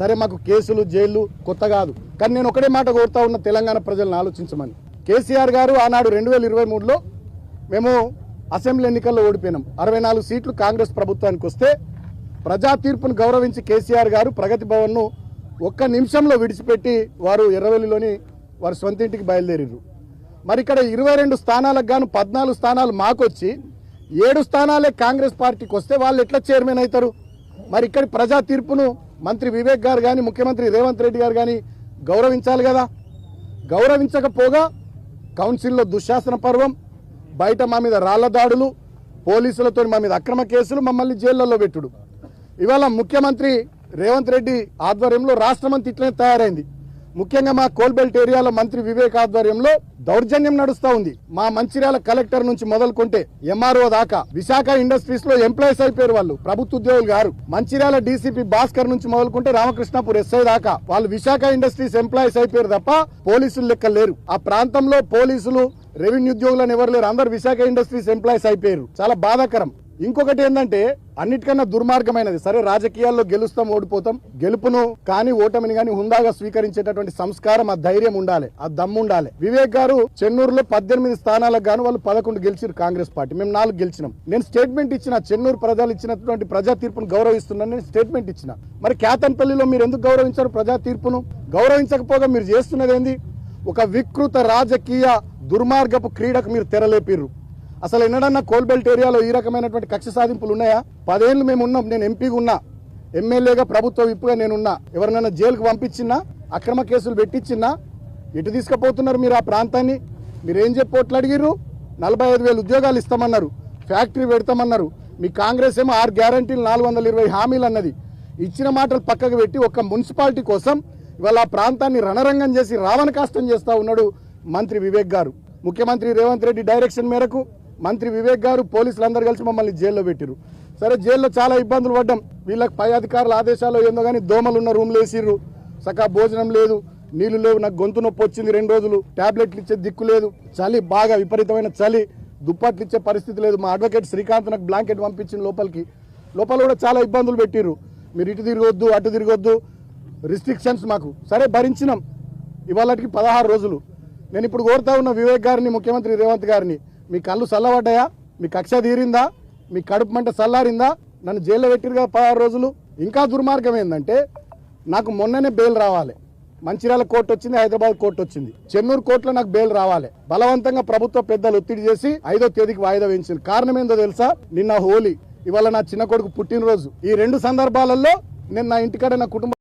సరే మాకు కేసులు జైళ్లు కొత్త కాదు, కానీ నేను ఒకటే మాట కోరుతా ఉన్న తెలంగాణ ప్రజలను ఆలోచించమని. కేసీఆర్ గారు ఆనాడు 2023లో మేము అసెంబ్లీ ఎన్నికల్లో ఓడిపోయినాం. 64 సీట్లు కాంగ్రెస్ ప్రభుత్వానికి వస్తే ప్రజా తీర్పును గౌరవించి కేసీఆర్ గారు ప్రగతి భవన్ను ఒక్క నిమిషంలో విడిచిపెట్టి వారు ఎర్రవెల్లిలోని వారి సొంత ఇంటికి బయలుదేరారు. మరి ఇక్కడ 22 స్థానాలకు గాను 14 స్థానాలు మాకొచ్చి 7 స్థానాలే కాంగ్రెస్ పార్టీకి వస్తే వాళ్ళు ఎట్లా చైర్మన్ అవుతారు? మరి ఇక్కడ ప్రజా తీర్పును మంత్రి వివేక్ గారు కానీ ముఖ్యమంత్రి రేవంత్ రెడ్డి గారు కానీ గౌరవించాలి కదా. గౌరవించకపోగా కౌన్సిల్లో దుశ్శాసన పర్వం, బయట మా మీద రాళ్ల దాడులు, పోలీసులతో మా మీద అక్రమ కేసులు, మమ్మల్ని జైళ్లలో పెట్టుడు. ఇవాళ ముఖ్యమంత్రి రేవంత్ రెడ్డి ఆధ్వర్యంలో రాష్ట్రమంతా ఇట్లనే తయారైంది. ముఖ్యంగా మా కోల్బెల్ట్ ఏరియాలో మంత్రి వివేక్ ఆధ్వర్యంలో దౌర్జన్యం నడుస్తూ ఉంది. మా మంచిర్యాల కలెక్టర్ నుంచి మొదలుకుంటే ఎంఆర్ఓ దాకా విశాఖ ఇండస్ట్రీస్ లో ఎంప్లాయీస్ అయిపోయారు వాళ్ళు, ప్రభుత్వ ఉద్యోగులు గారు. మంచిర్యాల డీసీపీ భాస్కర్ నుంచి మొదలుకుంటే రామకృష్ణాపూర్ ఎస్ఐ దాకా వాళ్ళు విశాఖ ఇండస్ట్రీస్ ఎంప్లాయీస్ అయిపోయారు తప్ప పోలీసులు లెక్క లేరు. ఆ ప్రాంతంలో పోలీసులు రెవెన్యూ ఉద్యోగులను ఎవరు లేరు, అందరు విశాఖ ఇండస్ట్రీస్ ఎంప్లాయీస్ అయిపోయారు. చాలా బాధాకరం. ఇంకొకటి ఏంటంటే అన్నిటికన్నా దుర్మార్గమైనది, సరే రాజకీయాల్లో గెలుస్తాం ఓడిపోతాం, గెలుపును కానీ ఓటమిని కానీ హుందాగా స్వీకరించేటటువంటి సంస్కారం, ఆ ధైర్యం ఉండాలి, ఆ దమ్ము ఉండాలి. వివేక్ గారు చెన్నూరులో 18 స్థానాలకు గాను వాళ్ళు 11 గెలిచారు కాంగ్రెస్ పార్టీ, మేము 4 గెలిచినాం. నేను స్టేట్మెంట్ ఇచ్చిన, చెన్నూరు ప్రజలు ఇచ్చినటువంటి ప్రజా తీర్పును గౌరవిస్తున్నాను నేను స్టేట్మెంట్ ఇచ్చిన. మరి కేతన్పల్లిలో మీరు ఎందుకు గౌరవించారు ప్రజా తీర్పును? గౌరవించకపోగా మీరు చేస్తున్నది ఏంది? ఒక వికృత రాజకీయ దుర్మార్గపు క్రీడకు మీరు తెరలేపిర్రు. అసలు ఎన్నడన్నా కోల్బెల్ట్ ఏరియాలో ఈ రకమైనటువంటి కక్ష సాధింపులు ఉన్నాయా? 10 ఏళ్ళు మేము ఉన్నాం. నేను ఎంపీగా ఉన్నా, ఎమ్మెల్యేగా ప్రభుత్వ విప్పుగా నేనున్నా. ఎవరినైనా జైలుకు పంపించినా, అక్రమ కేసులు పెట్టించినా ఎటు తీసుకుపోతున్నారు మీరు ఆ ప్రాంతాన్ని? మీరేం చెప్పి అడిగిర్రు? 45,000 ఉద్యోగాలు ఇస్తామన్నారు, ఫ్యాక్టరీ పెడతామన్నారు. మీ కాంగ్రెస్ ఏమో 6 గ్యారంటీలు 420 హామీలు అన్నది. ఇచ్చిన మాటలు పక్కకు పెట్టి ఒక్క మున్సిపాలిటీ కోసం ఇవాళ ఆ ప్రాంతాన్ని రణరంగం చేసి రావణ కాష్టం చేస్తూ ఉన్నాడు మంత్రి వివేక్ గారు. ముఖ్యమంత్రి రేవంత్ రెడ్డి డైరెక్షన్ మేరకు మంత్రి వివేక్ గారు పోలీసులు అందరూ కలిసి మమ్మల్ని జైల్లో పెట్టిరు. సరే జైల్లో చాలా ఇబ్బందులు పడ్డాం. వీళ్ళకి పై అధికారుల ఆదేశాలు ఏందో కానీ దోమలు ఉన్న రూమ్లు వేసిర్రు, సకా భోజనం లేదు, నీళ్లు లేవు, నాకు గొంతు నొప్పి వచ్చింది 2 రోజులు, టాబ్లెట్లు ఇచ్చే దిక్కు లేదు, చలి బాగా విపరీతమైన చలి, దుప్పట్లు ఇచ్చే పరిస్థితి లేదు. మా అడ్వకేట్ శ్రీకాంత్ నాకు బ్లాంకెట్ పంపించింది లోపలికి. లోపల కూడా చాలా ఇబ్బందులు పెట్టిర్రు. మీరు ఇటు తిరగొద్దు అటు తిరగొద్దు, రిస్ట్రిక్షన్స్ మాకు. సరే భరించినాం. ఇవాళకి 16 రోజులు. నేను ఇప్పుడు కోరుతా ఉన్న వివేక్ గారిని, ముఖ్యమంత్రి రేవంత్ గారిని, మీ కళ్ళు చల్లబడ్డాయా? మీ కక్ష తీరిందా? మీ కడుపు మంట చల్లారిందా? నన్ను జైల్లో పెట్టిరుగా 16 రోజులు. ఇంకా దుర్మార్గం ఏంటంటే నాకు మొన్ననే బెయిల్ రావాలి. మంచిర్యాల కోర్టు వచ్చింది, హైదరాబాద్ కోర్టు వచ్చింది, చెన్నూరు కోర్టులో నాకు బెయిల్ రావాలి. బలవంతంగా ప్రభుత్వ పెద్దలు ఒత్తిడి చేసి 5వ తేదీకి వాయిదా వేయించింది. కారణం ఏందో తెలుసా? నిన్న హోలీ, ఇవాళ నా చిన్న కొడుకు పుట్టినరోజు. ఈ 2 సందర్భాలలో నేను నా ఇంటికాడ నా కుటుంబం